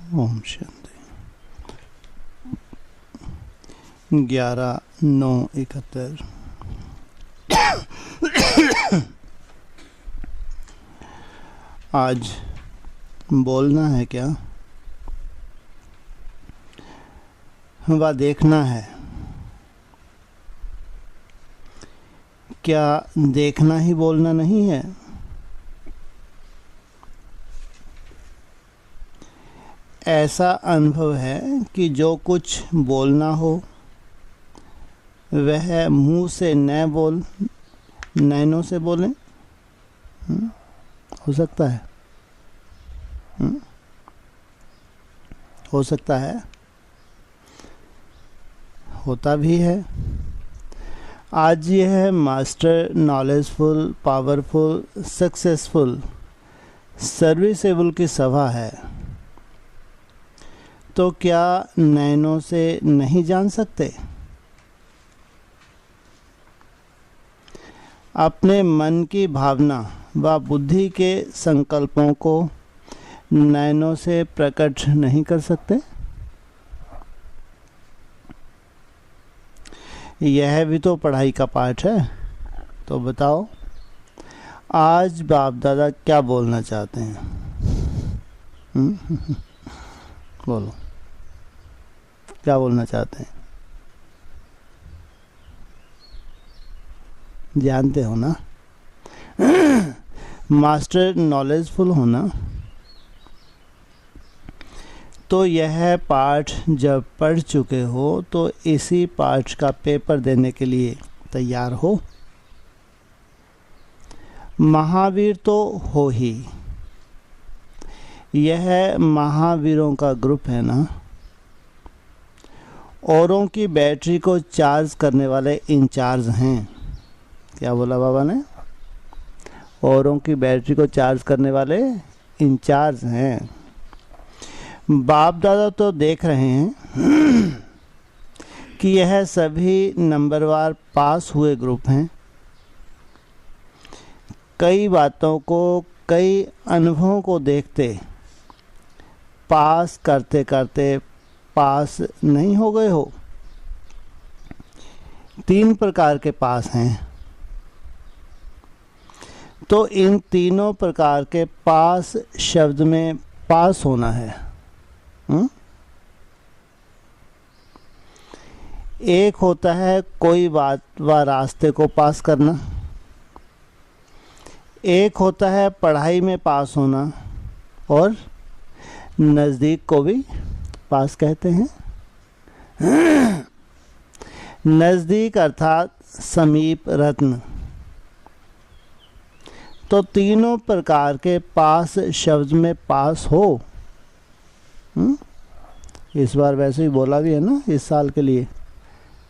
ओम शांति। 11/9/71। आज बोलना है क्या व देखना है? क्या देखना ही बोलना नहीं है? ऐसा अनुभव है कि जो कुछ बोलना हो वह मुंह से न बोल नैनों से बोलें। हो सकता है, हो सकता है, होता भी है। आज यह master knowledgeful, powerful, successful, serviceable की सभा है, तो क्या नैनों से नहीं जान सकते? अपने मन की भावना व बुद्धि के संकल्पों को नैनों से प्रकट नहीं कर सकते? यह भी तो पढ़ाई का पाठ है। तो बताओ, आज बाप दादा क्या बोलना चाहते हैं? बोलो, क्या बोलना चाहते हैं? जानते हो ना? मास्टर नॉलेजफुल होना। तो यह पाठ जब पढ़ चुके हो तो इसी पाठ का पेपर देने के लिए तैयार हो। महावीर तो हो ही। यह महावीरों का ग्रुप है ना। औरों की बैटरी को चार्ज करने वाले इंचार्ज हैं। क्या बोला बाबा ने? औरों की बैटरी को चार्ज करने वाले इंचार्ज हैं। बाप दादा तो देख रहे हैं कि यह सभी नंबरवार पास हुए ग्रुप हैं। कई बातों को, कई अनुभवों को देखते पास करते करते पास नहीं हो गए हो। 3 प्रकार के पास हैं। तो इन तीनों प्रकार के पास शब्द में पास होना है। एक होता है कोई बात व रास्ते को पास करना। एक होता है पढ़ाई में पास होना, और नज़दीक को भी पास कहते हैं। नज़दीक अर्थात समीप रत्न। तो तीनों प्रकार के पास शब्द में पास हो। इस बार वैसे ही बोला भी है ना, इस साल के लिए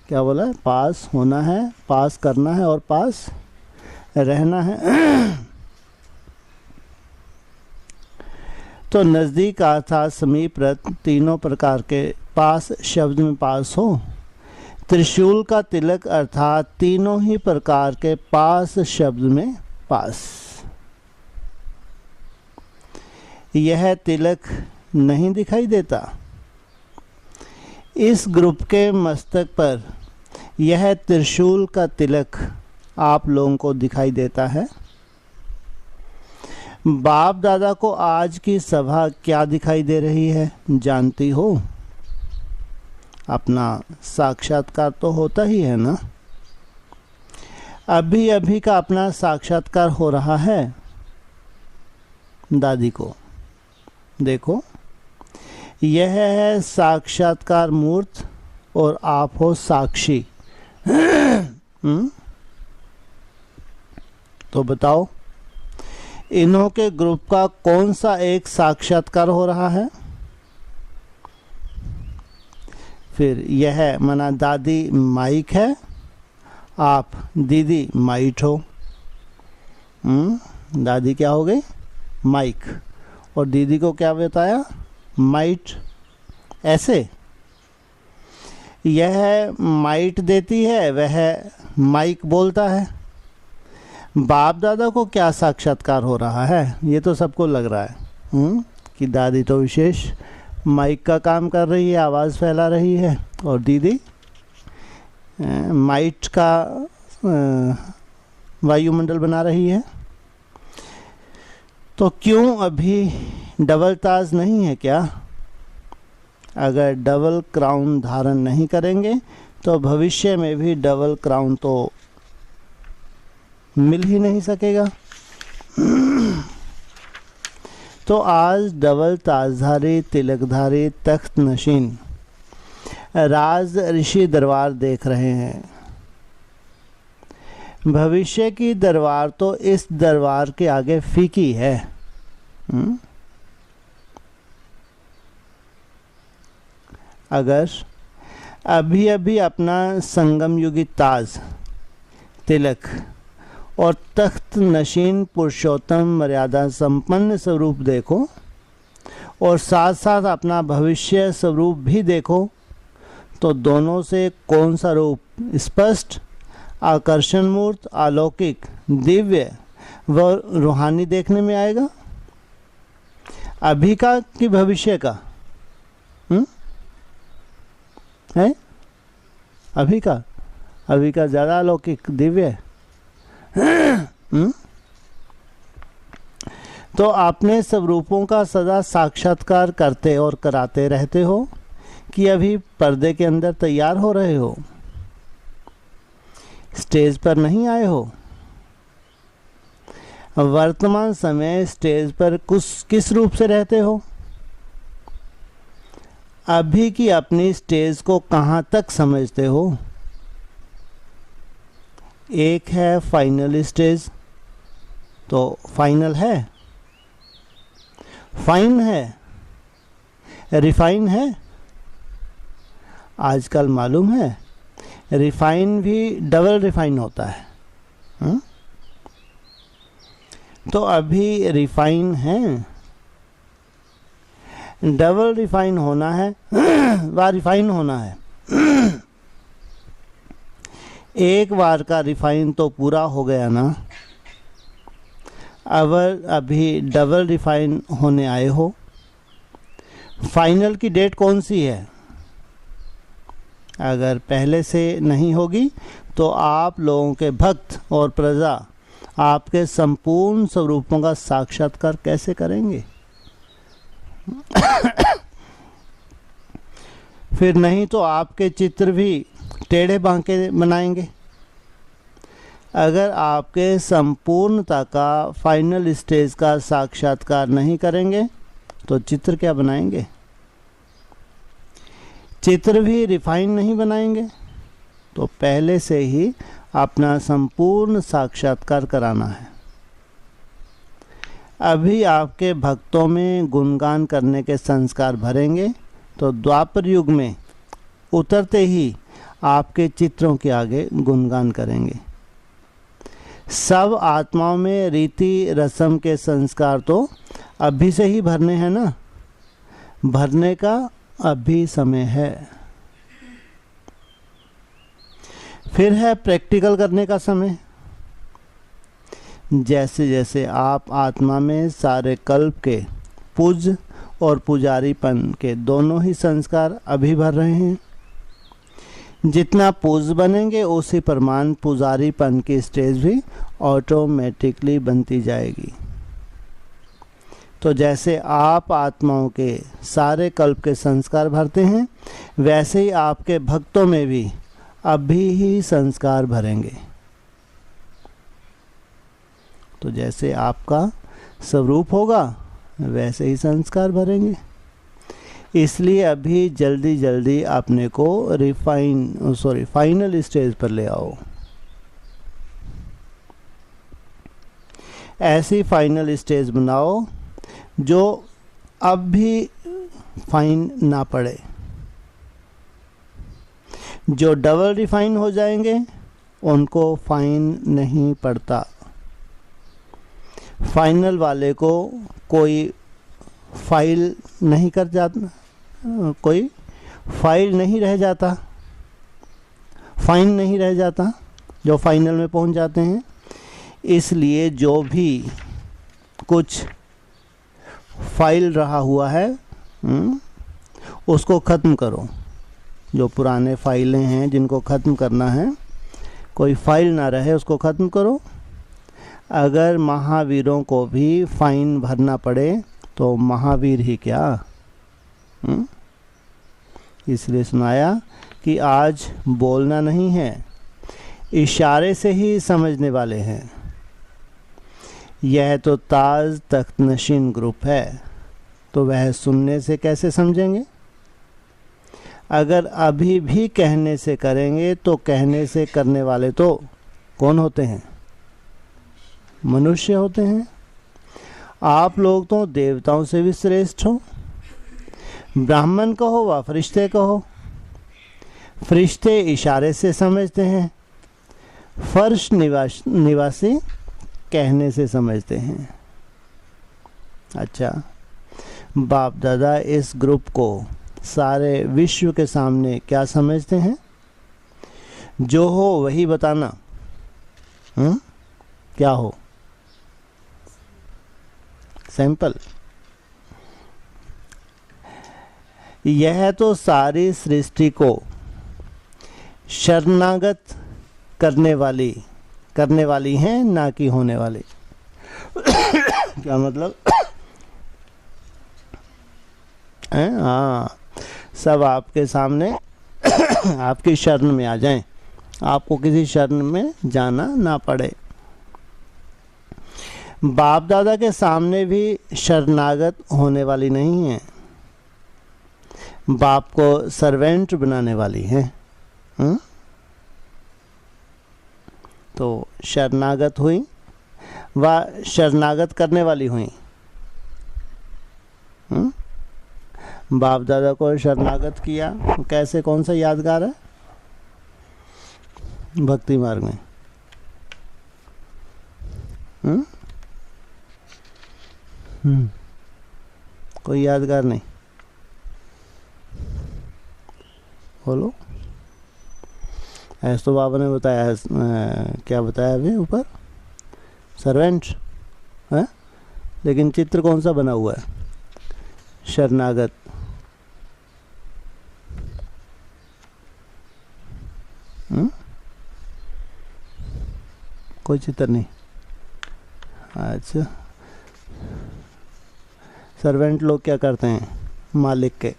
क्या बोला? पास होना है, पास करना है और पास रहना है। तो नज़दीक अर्थात समीप रत्न, तीनों प्रकार के पास शब्द में पास हो। त्रिशूल का तिलक अर्थात तीनों ही प्रकार के पास शब्द में पास। यह तिलक नहीं दिखाई देता। इस ग्रुप के मस्तक पर यह त्रिशूल का तिलक आप लोगों को दिखाई देता है। बाप दादा को आज की सभा क्या दिखाई दे रही है जानती हो? अपना साक्षात्कार तो होता ही है ना। अभी अभी का अपना साक्षात्कार हो रहा है। दादी को देखो, यह है साक्षात्कार मूर्त और आप हो साक्षी। तो बताओ, इन्हों के ग्रुप का कौन सा एक साक्षात्कार हो रहा है? फिर यह मना दादी माइक है, आप दीदी माइट हो। दादी क्या हो गई? माइक। और दीदी को क्या बताया? माइट। ऐसे यह माइट देती है, वह माइक बोलता है। बाप दादा को क्या साक्षात्कार हो रहा है? ये तो सबको लग रहा है कि दादी तो विशेष माइक का काम कर रही है, आवाज़ फैला रही है, और दीदी माइट का वायुमंडल बना रही है। तो क्यों अभी डबल ताज नहीं है क्या? अगर डबल क्राउन धारण नहीं करेंगे तो भविष्य में भी डबल क्राउन तो मिल ही नहीं सकेगा। तो आज डबल ताजधारी तिलकधारी तख्त नशीन राज ऋषि दरबार देख रहे हैं। भविष्य की दरबार तो इस दरबार के आगे फीकी है। अगर अभी अभी अपना संगम युगी ताज तिलक और तख्त नशीन पुरुषोत्तम मर्यादा संपन्न स्वरूप देखो और साथ साथ अपना भविष्य स्वरूप भी देखो, तो दोनों से कौन सा रूप स्पष्ट, आकर्षण मूर्त, अलौकिक, दिव्य व रूहानी देखने में आएगा? अभी का कि भविष्य का? है अभी का? अभी का ज़्यादा अलौकिक दिव्य। तो आपने स्वरूपों का सदा साक्षात्कार करते और कराते रहते हो कि अभी पर्दे के अंदर तैयार हो रहे हो, स्टेज पर नहीं आए हो? वर्तमान समय स्टेज पर किस रूप से रहते हो? अभी की अपनी स्टेज को कहाँ तक समझते हो? एक है फाइनल स्टेज, तो फाइनल है, फाइन है, रिफाइन है। आजकल मालूम है रिफाइन भी डबल रिफाइन होता है। तो अभी रिफाइन है, डबल रिफाइन होना है व रिफाइन होना है। एक बार का रिफाइन तो पूरा हो गया ना, अभी डबल रिफाइन होने आए हो। फाइनल की डेट कौन सी है? अगर पहले से नहीं होगी तो आप लोगों के भक्त और प्रजा आपके संपूर्ण स्वरूपों का साक्षात्कार कैसे करेंगे? फिर नहीं तो आपके चित्र भी टेढ़े बांके बनाएंगे। अगर आपके संपूर्णता का फाइनल स्टेज का साक्षात्कार नहीं करेंगे तो चित्र क्या बनाएंगे? चित्र भी रिफाइन नहीं बनाएंगे। तो पहले से ही अपना संपूर्ण साक्षात्कार कराना है। अभी आपके भक्तों में गुणगान करने के संस्कार भरेंगे तो द्वापर युग में उतरते ही आपके चित्रों के आगे गुणगान करेंगे। सब आत्माओं में रीति रस्म के संस्कार तो अभी से ही भरने हैं ना, भरने का अभी समय है। फिर है प्रैक्टिकल करने का समय। जैसे जैसे आप आत्मा में सारे कल्प के पूज और पुजारीपन के दोनों ही संस्कार अभी भर रहे हैं, जितना पूज बनेंगे उसी प्रमाण पुजारीपन की स्टेज भी ऑटोमेटिकली बनती जाएगी। तो जैसे आप आत्माओं के सारे कल्प के संस्कार भरते हैं, वैसे ही आपके भक्तों में भी अभी ही संस्कार भरेंगे। तो जैसे आपका स्वरूप होगा वैसे ही संस्कार भरेंगे। इसलिए अभी जल्दी जल्दी अपने को फाइनल स्टेज पर ले आओ। ऐसी फाइनल स्टेज बनाओ जो अब भी फाइन ना पड़े। जो डबल रिफाइन हो जाएंगे उनको फाइन नहीं पड़ता। फाइनल वाले को कोई फाइल नहीं कर जाता, कोई फाइल नहीं रह जाता, फाइन नहीं रह जाता जो फाइनल में पहुंच जाते हैं। इसलिए जो भी कुछ फाइल रहा हुआ है उसको ख़त्म करो। जो पुराने फाइलें हैं जिनको ख़त्म करना है, कोई फाइल ना रहे उसको ख़त्म करो। अगर महावीरों को भी फाइन भरना पड़े तो महावीर ही क्या। इसलिए सुनाया कि आज बोलना नहीं है, इशारे से ही समझने वाले हैं। यह तो ताज तख्त नशीन ग्रुप है, तो वह सुनने से कैसे समझेंगे। अगर अभी भी कहने से करेंगे तो कहने से करने वाले तो कौन होते हैं? मनुष्य होते हैं। आप लोग तो देवताओं से भी श्रेष्ठ हो। ब्राह्मण कहो व फरिश्ते कहो। फरिश्ते इशारे से समझते हैं, फर्श निवासी कहने से समझते हैं। अच्छा, बाप दादा इस ग्रुप को सारे विश्व के सामने क्या समझते हैं? जो हो वही बताना। क्या हो? सैंपल। यह तो सारी सृष्टि को शरणागत करने वाली हैं, ना कि होने वाली। क्या मतलब? हाँ, सब आपके सामने आपकी शरण में आ जाएं, आपको किसी शरण में जाना ना पड़े। बाप दादा के सामने भी शरणागत होने वाली नहीं है, बाप को सर्वेंट बनाने वाली है। तो शरणागत हुई व शरणागत करने वाली हुई। बाप दादा को शरणागत किया, कैसे, कौन सा यादगार है? भक्ति मार्ग में। कोई यादगार नहीं? बोलो। ऐसा तो बाबा ने बताया है, क्या बताया अभी ऊपर? सर्वेंट है, लेकिन चित्र कौन सा बना हुआ है? शरणागत। कोई चित्र नहीं। अच्छा, सर्वेंट लोग क्या करते हैं? मालिक के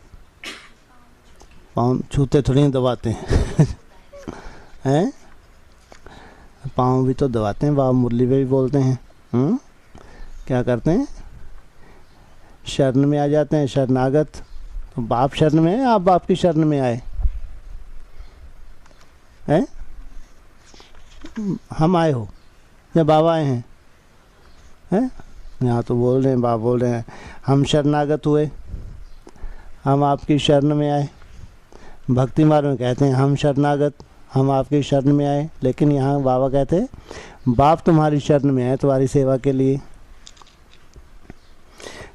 पाँव छूते थोड़ी दबाते हैं। हैं? पाँव भी तो दबाते हैं, बाबा मुरली में भी बोलते हैं। क्या करते हैं? शरण में आ जाते हैं, शरणागत। तो बाप शरण में है, आप बाप की शरण में आए हैं? हम आए हो या बाबा आए हैं? हैं? यहाँ तो बोल रहे हैं, बाप बोल रहे हैं हम शरणागत हुए, हम आपकी शरण में आए। भक्ति मार्ग में कहते हैं हम शरणागत, हम आपकी शरण में आए। लेकिन यहाँ बाबा कहते हैं बाप तुम्हारी शरण में आए, तुम्हारी सेवा के लिए।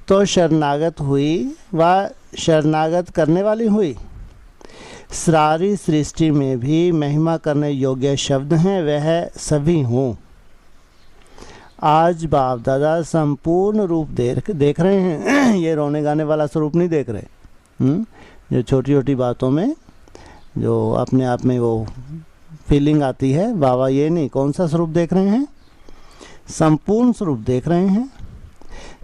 तो शरणागत हुई व शरणागत करने वाली हुई। सारी सृष्टि में भी महिमा करने योग्य शब्द हैं, वह सभी हों। आज बाप दादा संपूर्ण रूप देख रहे हैं। ये रोने गाने वाला स्वरूप नहीं देख रहे। जो छोटी छोटी बातों में जो अपने आप में वो फीलिंग आती है, बाबा ये नहीं। कौन सा स्वरूप देख रहे हैं? संपूर्ण स्वरूप देख रहे हैं।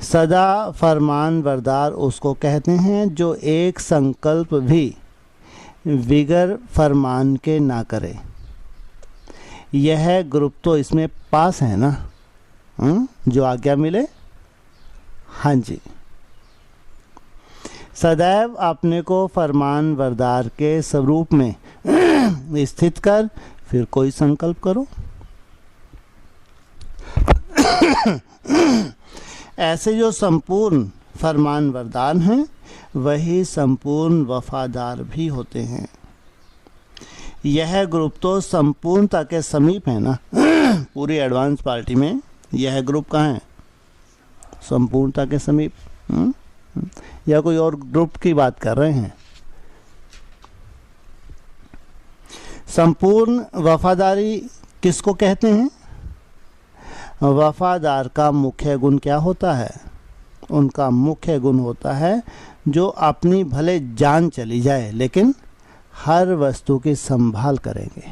सदा फरमान बरदार उसको कहते हैं जो एक संकल्प भी विगर फरमान के ना करे। यह ग्रुप तो इसमें पास है ना? जो आज्ञा मिले। हाँ जी। सदैव अपने को फरमान बरदार के स्वरूप में स्थित कर, फिर कोई संकल्प करो। ऐसे जो संपूर्ण फरमान बरदार हैं, वही संपूर्ण वफादार भी होते हैं। यह ग्रुप तो संपूर्णता के समीप है ना। पूरी एडवांस पार्टी में यह ग्रुप कहाँ है? संपूर्णता के समीप। या कोई और ग्रुप की बात कर रहे हैं? संपूर्ण वफादारी किसको कहते हैं? वफादार का मुख्य गुण क्या होता है? उनका मुख्य गुण होता है जो अपनी भले जान चली जाए लेकिन हर वस्तु की संभाल करेंगे।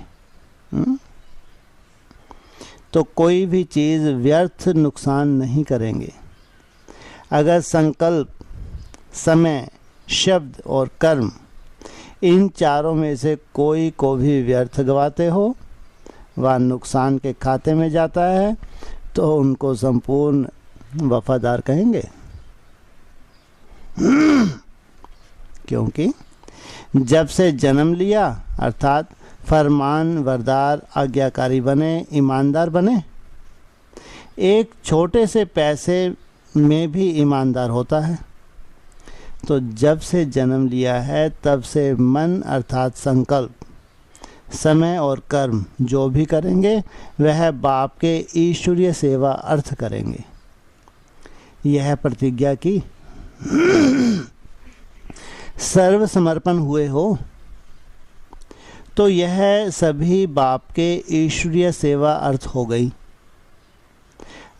तो कोई भी चीज़ व्यर्थ नुकसान नहीं करेंगे। अगर संकल्प, समय, शब्द और कर्म इन चारों में से कोई को भी व्यर्थ गवाते हो, वह नुकसान के खाते में जाता है, तो उनको संपूर्ण वफादार कहेंगे। क्योंकि जब से जन्म लिया अर्थात फरमान बरदार, आज्ञाकारी बने, ईमानदार बने। एक छोटे से पैसे में भी ईमानदार होता है। तो जब से जन्म लिया है तब से मन अर्थात संकल्प, समय और कर्म जो भी करेंगे वह बाप के ईश्वरीय सेवा अर्थ करेंगे। यह प्रतिज्ञा की सर्व समर्पण हुए हो, तो यह सभी बाप के ईश्वरीय सेवा अर्थ हो गई।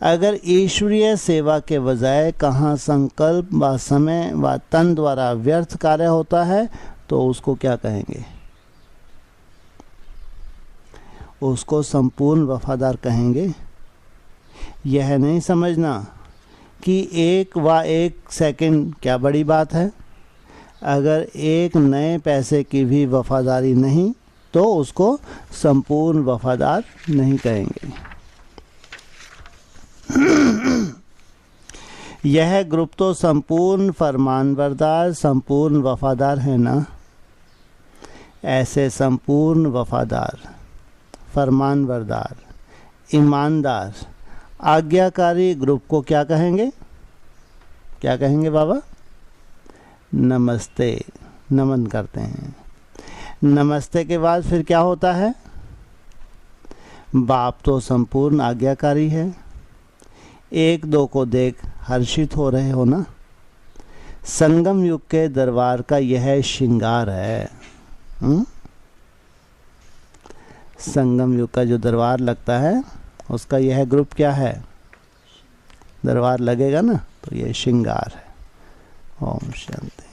अगर ईश्वरीय सेवा के बजाय कहाँ संकल्प व समय व तन द्वारा व्यर्थ कार्य होता है, तो उसको क्या कहेंगे? उसको संपूर्ण वफादार कहेंगे। यह नहीं समझना कि एक सेकंड क्या बड़ी बात है। अगर एक नए पैसे की भी वफादारी नहीं तो उसको संपूर्ण वफादार नहीं कहेंगे। यह ग्रुप तो संपूर्ण फरमानबरदार, संपूर्ण वफादार है ना। ऐसे संपूर्ण वफादार, फरमानबरदार, ईमानदार, आज्ञाकारी ग्रुप को क्या कहेंगे? क्या कहेंगे बाबा? नमस्ते, नमन करते हैं। नमस्ते के बाद फिर क्या होता है? बाप तो संपूर्ण आज्ञाकारी है। एक दो को देख हर्षित हो रहे हो ना। संगम युग के दरबार का यह श्रृंगार है। संगम युग का जो दरबार लगता है उसका यह ग्रुप क्या है? दरबार लगेगा ना, तो यह श्रृंगार है। ओम शांति।